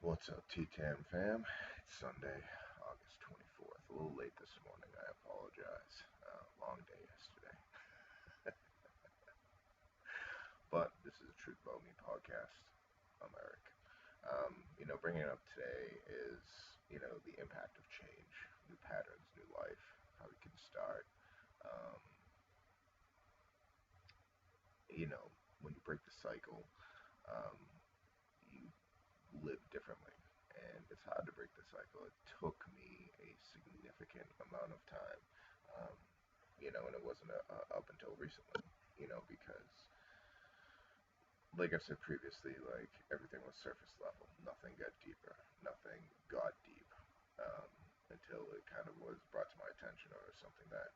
What's up, T-Tam fam? It's Sunday, August 24th. A little late this morning. I apologize. Long day yesterday. But this is a Truth About Me podcast. I'm Eric. Bringing it up today is, the impact of change, new patterns, new life, how we can start. Um, you know, when you break the cycle, um, you live differently. And it's hard to break the cycle. It took me a significant amount of time, um, and it wasn't up until recently, because, like I said previously, like everything was surface level. Nothing got deeper. Nothing got deep um, until it kind of was brought to my attention or something that,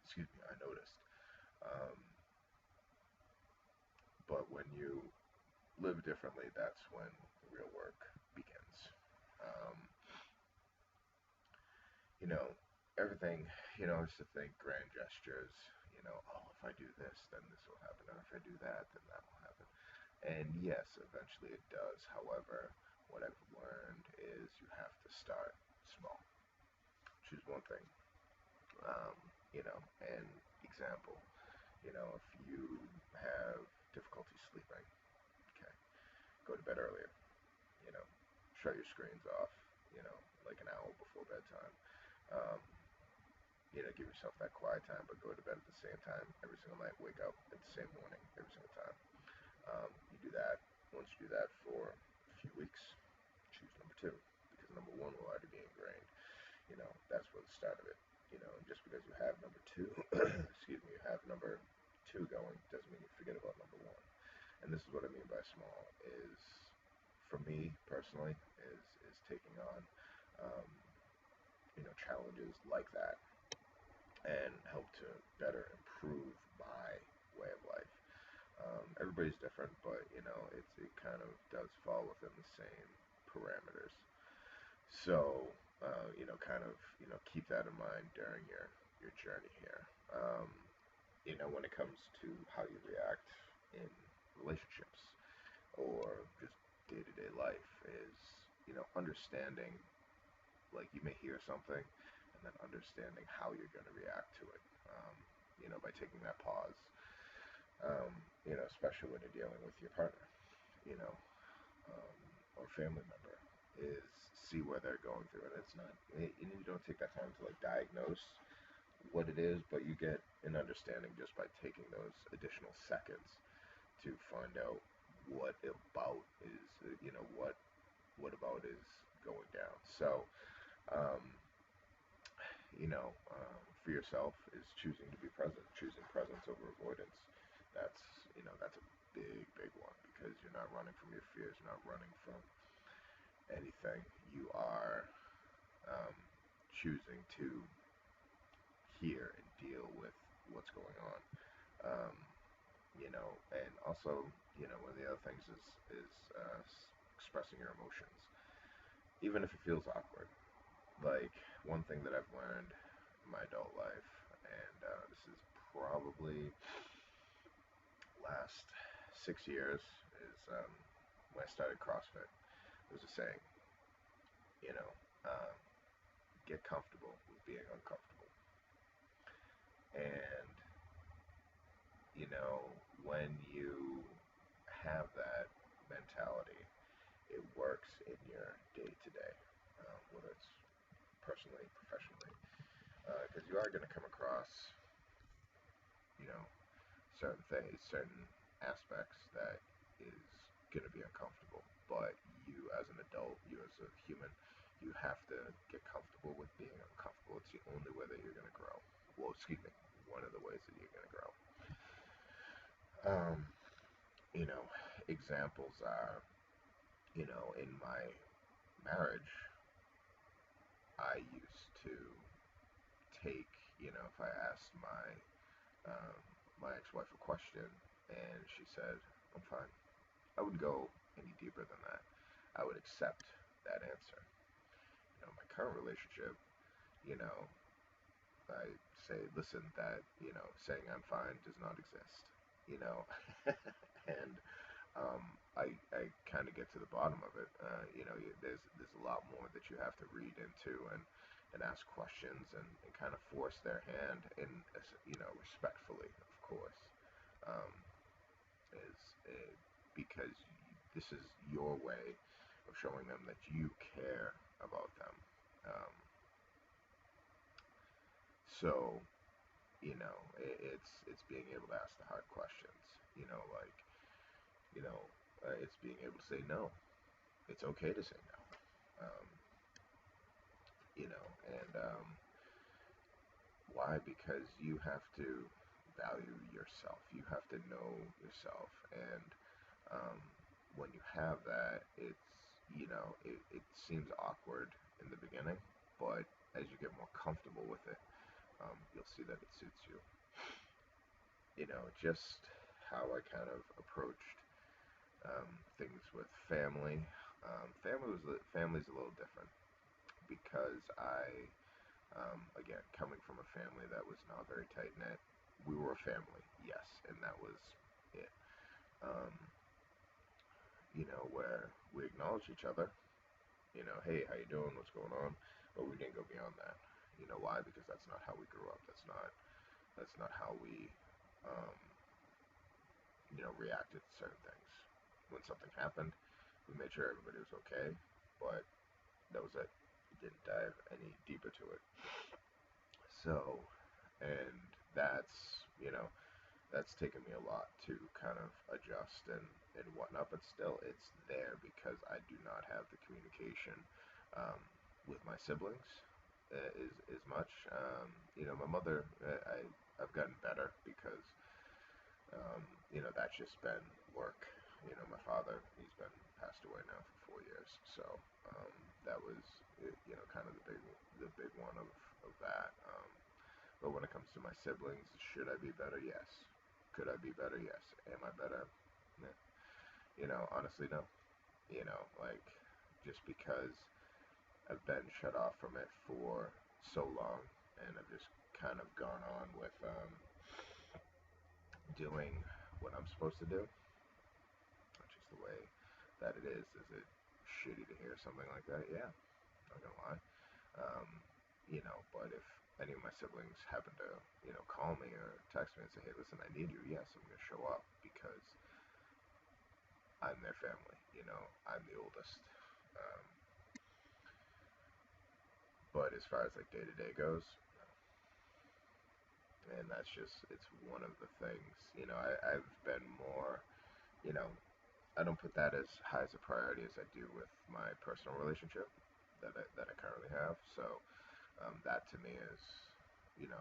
excuse me, I noticed. Um, but when you live differently, that's when the real work begins. Um, you know, everything, I used to think grand gestures, oh, if I do this, then this will happen, or if I do that, then that will happen. And yes, eventually it does. However, what I've learned is you have to start small. Choose one thing, um, and example, if you have difficulty sleeping, okay, go to bed earlier, you know, shut your screens off, like an hour before bedtime. Um, give yourself that quiet time, but go to bed at the same time every single night. Wake up at the same morning every single time. You do that. Once you do that for a few weeks, choose number two because number one will already be ingrained. That's where the start of it. And just because you have number two, excuse me, you have number two going doesn't mean you forget about number one. And this is what I mean by small is, for me personally, is taking on, um, challenges like that and help to better improve my way of life. Everybody's different, but it kind of does fall within the same parameters. So kind of keep that in mind during your journey here. When it comes to how you react in relationships or just day to day life is understanding, like you may hear something and then understanding how you're going to react to it. By taking that pause, especially when you're dealing with your partner, you know, or family member, is see where they're going through. And it's not, you don't take that time to like diagnose what it is, but you get an understanding just by taking those additional seconds to find out what about is, what about is going down. So, um, for yourself is choosing to be present, choosing presence over avoidance. That's a big one because you're not running from your fears, you're not running from anything. You are choosing to hear and deal with what's going on. Um, and also, one of the other things is expressing your emotions, even if it feels awkward. Like one thing that I've learned in my adult life, and this is probably last 6 years, is when I started CrossFit. There's a saying, you know, um, get comfortable with being uncomfortable. And, when you have that mentality, it works in your day to day, whether it's personally, professionally, because you are going to come across, you know, certain things, certain aspects that is going to be uncomfortable. But you, as an adult, you as a human, you have to get comfortable with being uncomfortable. It's the only way that you're going to grow. Well, excuse me, one of the ways that you're going to grow. Um, you know, examples are, in my marriage, I used to take, if I asked um, my ex-wife a question and she said, I'm fine, I would go any deeper than that. I would accept that answer. My current relationship, you know, I say, listen, that, saying I'm fine does not exist, you know, and I kind of get to the bottom of it. There's a lot more that you have to read into and ask questions and kind of force their hand in, respectfully, of course, um, is because this is your way of showing them that you care about them. Um, so it's being able to ask the hard questions. Like it's being able to say no. It's okay to say no. Um, and why? Because you have to value yourself. You have to know yourself, and um, when you have that, it seems awkward in the beginning, but as you get more comfortable with it, you'll see that it suits you. Just how I kind of approached things with family. Family's a little different because again, coming from a family that was not very tight knit, we were a family, yes, and that was it. Um, where we acknowledge each other. Hey, how you doing? What's going on? But we didn't go beyond that. Why? Because that's not how we grew up. That's not how we um, reacted to certain things. When something happened, we made sure everybody was okay, but that was it. We didn't dive any deeper to it. So, and that's, you know, that's taken me a lot to kind of adjust and whatnot, but still it's there because I do not have the communication um, with my siblings is much. My mother, I've gotten better because that's just been work. My father, he's been passed away now for 4 years, so that was kind of the big one of that. But when it comes to my siblings, should I be better? Yes. Could I be better? Yes. Am I better? Nah. Honestly, no. Like just because I've been shut off from it for so long, and I've just kind of gone on with doing what I'm supposed to do, which is the way that it is. Is it shitty to hear something like that? Yeah, not gonna lie. Um, but if any of my siblings happen to, call me or text me and say, hey, listen, I need you, yes, I'm gonna show up because I'm their family. I'm the oldest. Um, but as far as like day to day goes, and that's just it's one of the things. I've been more. You know, I don't put that as high as a priority as I do with my personal relationship that I currently have. So that to me is,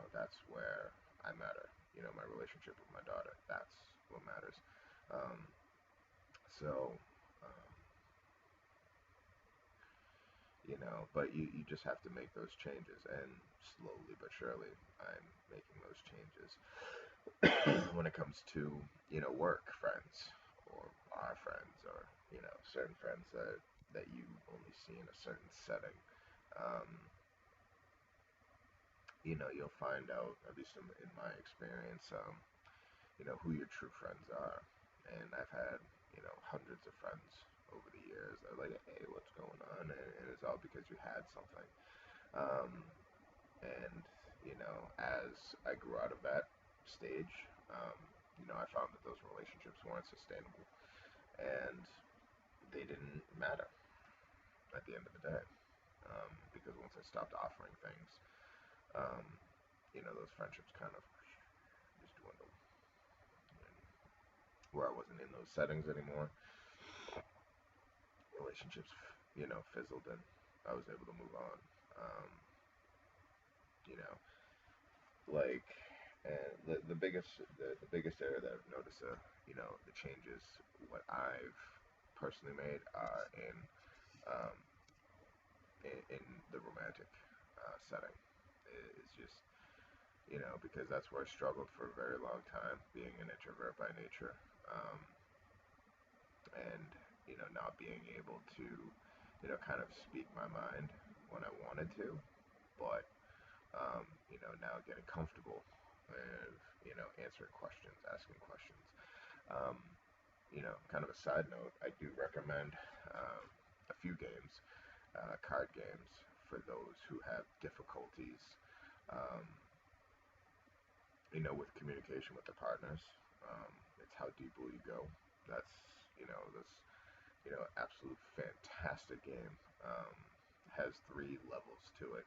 that's where I matter. My relationship with my daughter. That's what matters. Um, so, um, but you just have to make those changes, and slowly but surely, I'm making those changes. When it comes to work friends or our friends or certain friends that you only see in a certain setting, um, you'll find out, at least in my experience, who your true friends are. And I've had hundreds of friends over the years that are like, hey, what's going on? And it's all because you had something. Um, and as I grew out of that stage, um, I found that those relationships weren't sustainable, and they didn't matter at the end of the day. Because once I stopped offering things, um, those friendships kind of just dwindled. And where I wasn't in those settings anymore, relationships, fizzled, and I was able to move on. Um, you know, like, and the biggest area that I've noticed, the changes what I've personally made are um, in the romantic setting. It's just because that's where I struggled for a very long time, being an introvert by nature, um, and not being able to kind of speak my mind when I wanted to, but now getting comfortable with answering questions, asking questions. Um, kind of a side note, I do recommend a few games, card games, for those who have difficulties, um, with communication with the partners. It's How Deep Will You Go? That's, this, absolute fantastic game. Has three levels to it.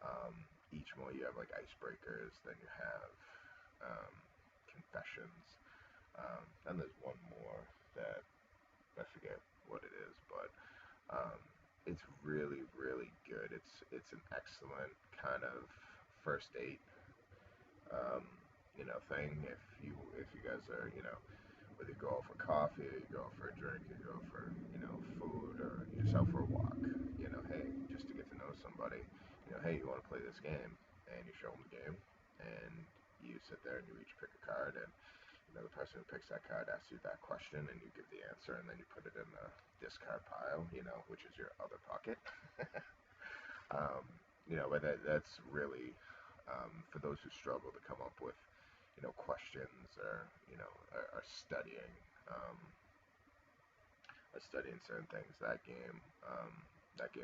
Um, each one you have like icebreakers, then you have um, confessions, and there's one more that I forget what it is, but um, it's really, really good. It's an excellent kind of first date, um, thing. If you guys are, whether you go out for coffee, or you go out for a drink, you go for, food, or you just out for a walk, hey, just to get to know somebody, hey, you want to play this game, and you show them the game, and you sit there and you each pick a card, and the person who picks that card asks you that question, and you give the answer, and then you put it in the discard pile, which is your other pocket. um, but that's really, for those who struggle to come up with, questions, or are studying, um, certain things. That game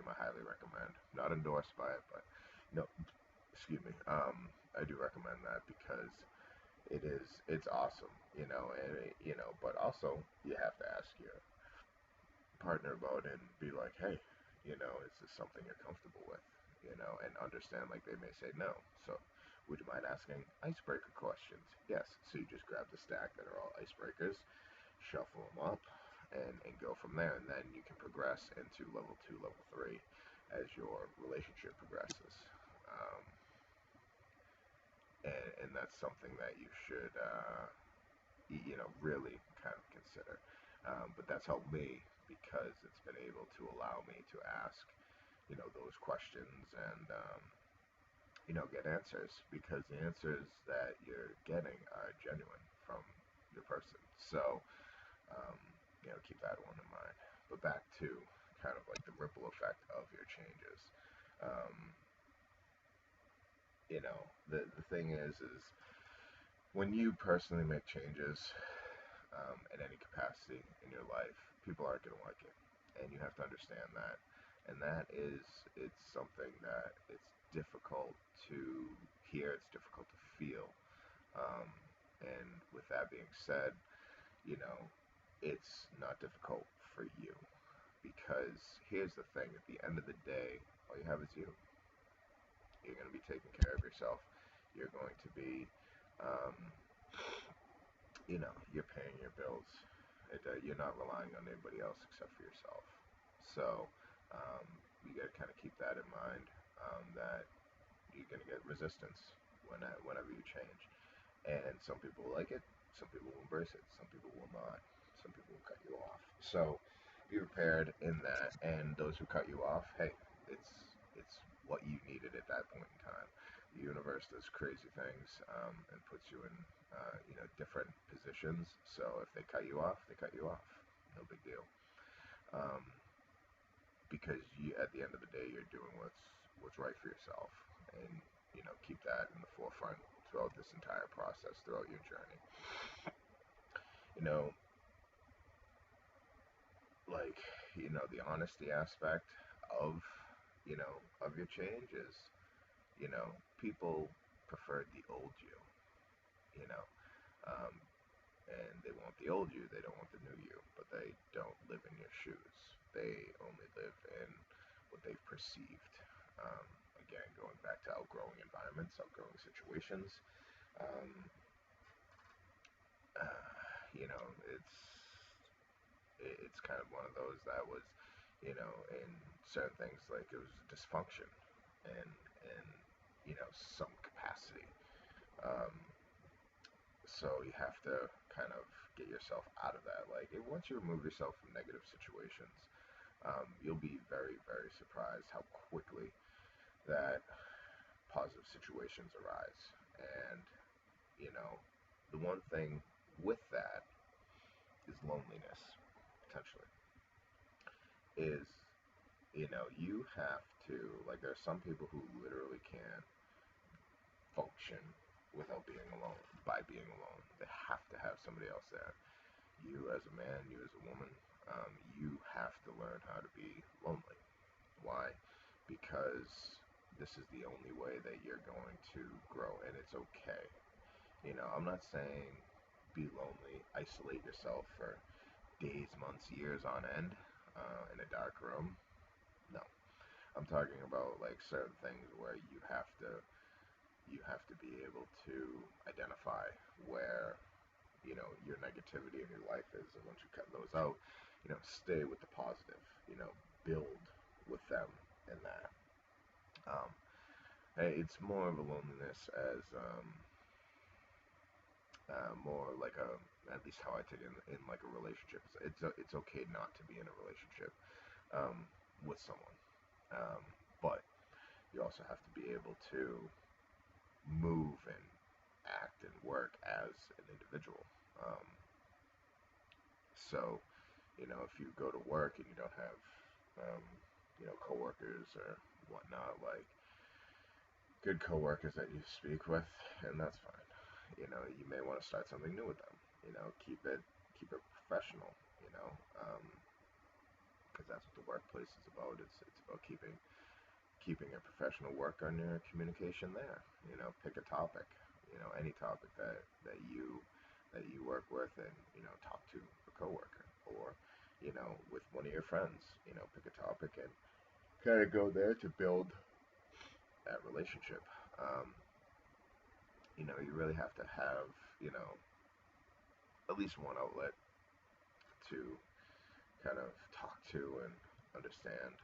I highly recommend. Not endorsed by it, but no, excuse me. I do recommend that because it's awesome, and but also you have to ask your partner about it and be like, hey, is this something you're comfortable with, and understand, like, they may say no. So would you mind asking icebreaker questions? Yes. So you just grab the stack that are all icebreakers, shuffle them up, and go from there, and then you can progress into level 2, level 3 as your relationship progresses. Um, and that's something that you should, really kind of consider. But that's helped me because it's been able to allow me to ask, those questions, and, get answers, because the answers that you're getting are genuine from your person. So, um, keep that one in mind. But back to kind of like the ripple effect of your changes. Um, the thing is when you personally make changes, in any capacity in your life, people aren't going to like it, and you have to understand that. And it's something that it's difficult to hear, it's difficult to feel. Um, and with that being said, you know, it's not difficult for you, because here's the thing: at the end of the day, all you have is you. You're going to be taking care of yourself. You're going to be, um, you're paying your bills. You're not relying on anybody else except for yourself. So um, you got to kind of keep that in mind, that you're going to get resistance whenever you change. And some people will like it, some people will embrace it, some people will not, some people will cut you off. So be prepared in that. And those who cut you off, hey, it's what you needed at that point in time. The universe does crazy things, and puts you in different positions. So if they cut you off, they cut you off. No big deal. Um, because at the end of the day, you're doing what's right for yourself, and keep that in the forefront throughout this entire process, throughout your journey. You know, like, the honesty aspect of of your change is, people preferred the old you, you know, um, and they want the old you. They don't want the new you, but they don't live in your shoes. They only live in what they've perceived. Um, Again, going back to outgrowing environments, outgrowing situations. Um, you know, it's kind of one of those that was, in certain things, like, it was dysfunction, and some capacity. Um, so you have to kind of get yourself out of that. Like, once you remove yourself from negative situations, you'll be very, very surprised how quickly that positive situations arise. And you know, the one thing with that is loneliness, potentially. Is, you have to, like, there are some people who literally can't function without being alone, by being alone. They have to have somebody else there. You as a man, you as a woman, you have to learn how to be lonely. Why? Because this is the only way that you're going to grow, and it's okay. I'm not saying be lonely, isolate yourself for days, months, years on end in a dark room. No, I'm talking about like certain things where you have to be able to identify where your negativity in your life is, and once you cut those out, stay with the positive. Build with them in that. Um, it's more of a loneliness as more like at least how I take it in like a relationship. It's okay not to be in a relationship with someone, um, but you also have to be able to move and act and work as an individual. Um, so, if you go to work and you don't have, um, coworkers or whatnot, like good coworkers that you speak with, and that's fine. You may want to start something new with them. Keep it professional. You know, because that's what the workplace is about. It's about keeping a professional work on your communication there. Pick a topic. Any topic that you work with, and talk to a coworker, or with one of your friends. Pick a topic and kind of go there to build that relationship. Um, you really have to have at least one outlet to kind of talk to and understand.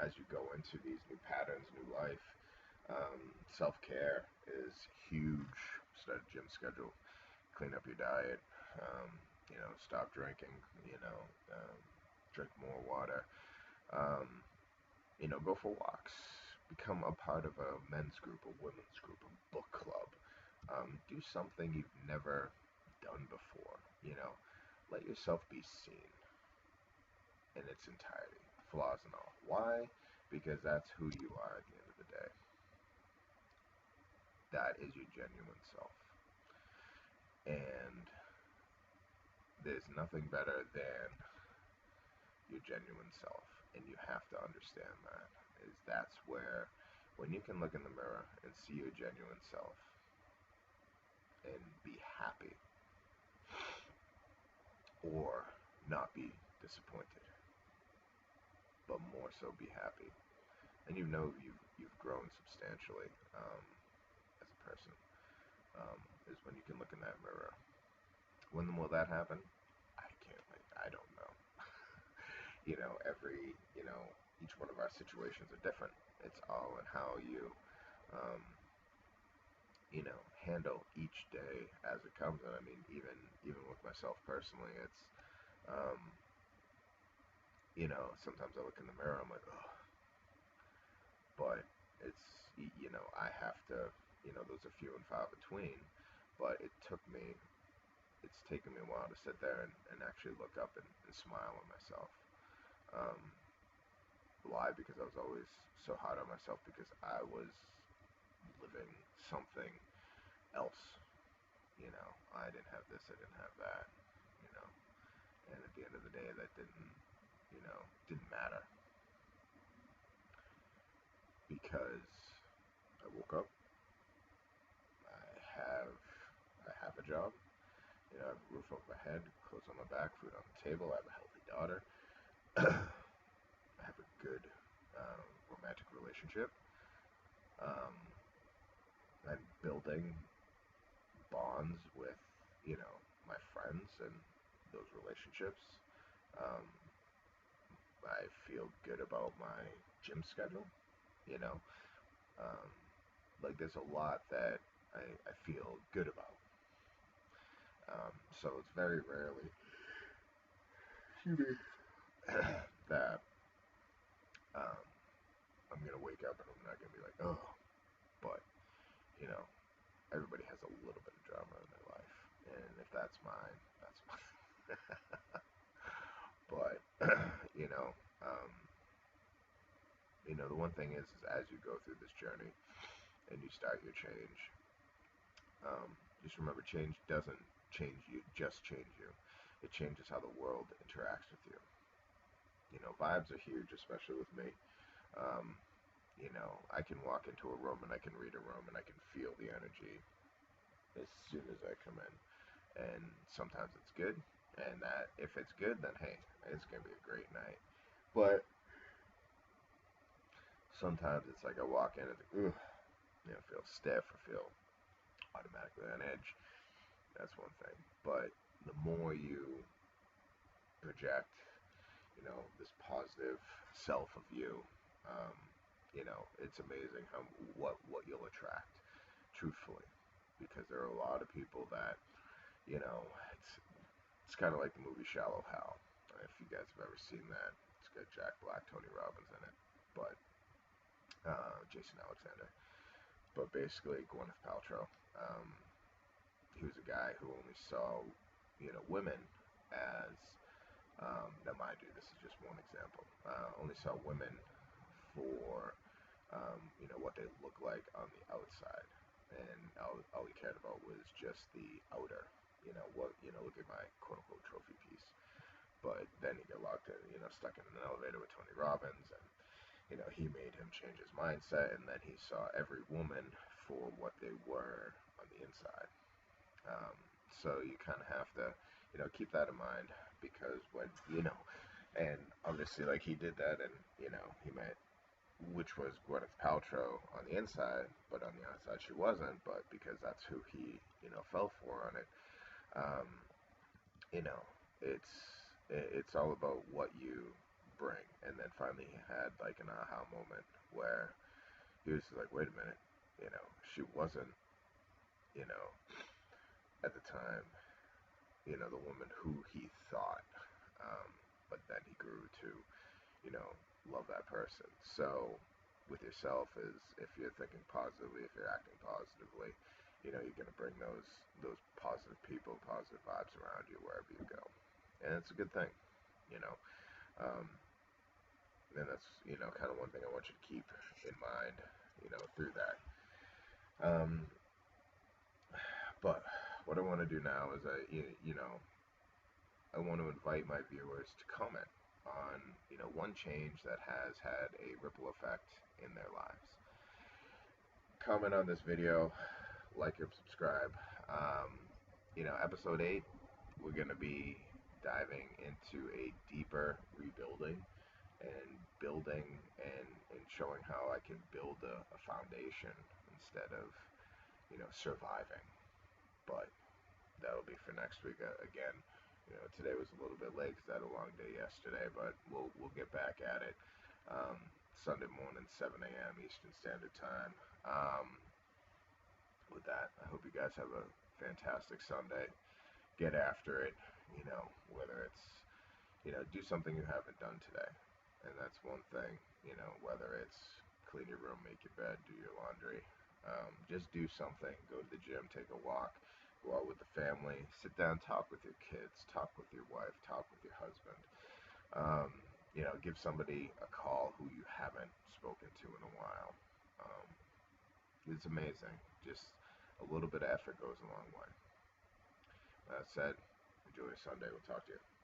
As you go into these new patterns, new life, self-care is huge. Start a gym schedule, clean up your diet, stop drinking, drink more water, um, go for walks, become a part of a men's group, a women's group, a book club. Do something you've never done before, let yourself be seen in its entirety, flaws and all. Why? Because that's who you are at the end of the day. That is your genuine self. And there's nothing better than your genuine self. And you have to understand that. That's where, when you can look in the mirror and see your genuine self and be happy or not be disappointed, but more so be happy. And you've grown substantially as a person, is when you can look in that mirror. When will that happen? I can't. I don't know. Each one of our situations are different. It's all in how um, handle each day as it comes. And I mean, even with myself personally, it's um, sometimes I look in the mirror, I'm like, oh, but it's I have to, those are few and far between. But it's taken me a while to sit there and actually look up and smile at myself. Um, why? Because I was always so hard on myself because I was living something else. I didn't have this, I didn't have that. You know, and at the end of the day, that didn't matter because I woke up. I have I have a job. I have a roof over my head, clothes on my back, food on the table. I have a healthy daughter. I have a good romantic relationship. Um, I'm building bonds with my friends and those relationships. Um, I feel good about my gym schedule. You know, um, like there's a lot that I feel good about. So it's very rarely, excuse me, that um, I'm gonna wake up and I'm not gonna be like, oh, but you know, everybody has a little bit of drama in their life, and if that's mine, that's mine. But you know, um, the one thing is as you go through this journey and you start your change, just remember, change doesn't change you, just change you. it changes how the world interacts with you. You know, vibes are huge, especially with me. Um, you know, I can walk into a room and I can read a room and I can feel the energy as soon as I come in. And sometimes it's good, and that if it's good, then hey, it's gonna be a great night. But sometimes it's like I walk in and it's like, ooh, you know, feel stiff or feel automatically on edge. That's one thing. But the more you project, you know, this positive self of you, um, you know, it's amazing how what you'll attract, truthfully, because there are a lot of people that, you know, it's kind of like the movie Shallow Hal. If you guys have ever seen that, it's got Jack Black, Tony Robbins in it, but Jason Alexander. But basically, Gwyneth Paltrow. Um, he was a guy who only saw, you know, women as now, mind you, this is just one example. Only saw women for you know what they look like on the outside, and all he cared about was just the outer. You know what? You know, look at my quote unquote trophy piece. But then he got locked in, you know, stuck in an elevator with Tony Robbins, and you know he made him change his mindset, and then he saw every woman for what they were on the inside. Um, so you kind of have to, you know, keep that in mind because when you know, and obviously like he did that, and you know he met, which was Gwyneth Paltrow on the inside, but on the outside she wasn't. But because that's who he, you know, fell for on it, um, you know, it's it's all about what you bring. And then finally he had like an aha moment where he was like, wait a minute, you know, she wasn't, you know, at the time, you know, the woman who he thought. Um, but then he grew to, you know, love that person. So with yourself is if you're thinking positively, if you're acting positively, you know, you're gonna bring those positive people, positive vibes around you wherever you go, and it's a good thing, you know. Um, and that's kind of one thing I want you to keep in mind, you know, through that. Um, but what I want to do now is I want to invite my viewers to comment on, you know, one change that has had a ripple effect in their lives. Comment on this video, like and subscribe. Um, you know, episode 8, we're going to be diving into a deeper rebuilding and building and showing how I can build a foundation instead of, you know, surviving. But that'll be for next week. Again, you know, today was a little bit late because I had a long day yesterday, but we'll get back at it. Um, Sunday morning, 7 a.m. Eastern Standard Time. With that, I hope you guys have a fantastic Sunday. Get after it. You know, whether it's, you know, do something you haven't done today, and that's one thing. You know, whether it's clean your room, make your bed, do your laundry. Just do something. Go to the gym, take a walk, go out with the family, sit down, talk with your kids, talk with your wife, talk with your husband. Um, you know, give somebody a call who you haven't spoken to in a while. Um, it's amazing. Just a little bit of effort goes a long way. That said, enjoy your Sunday. We'll talk to you.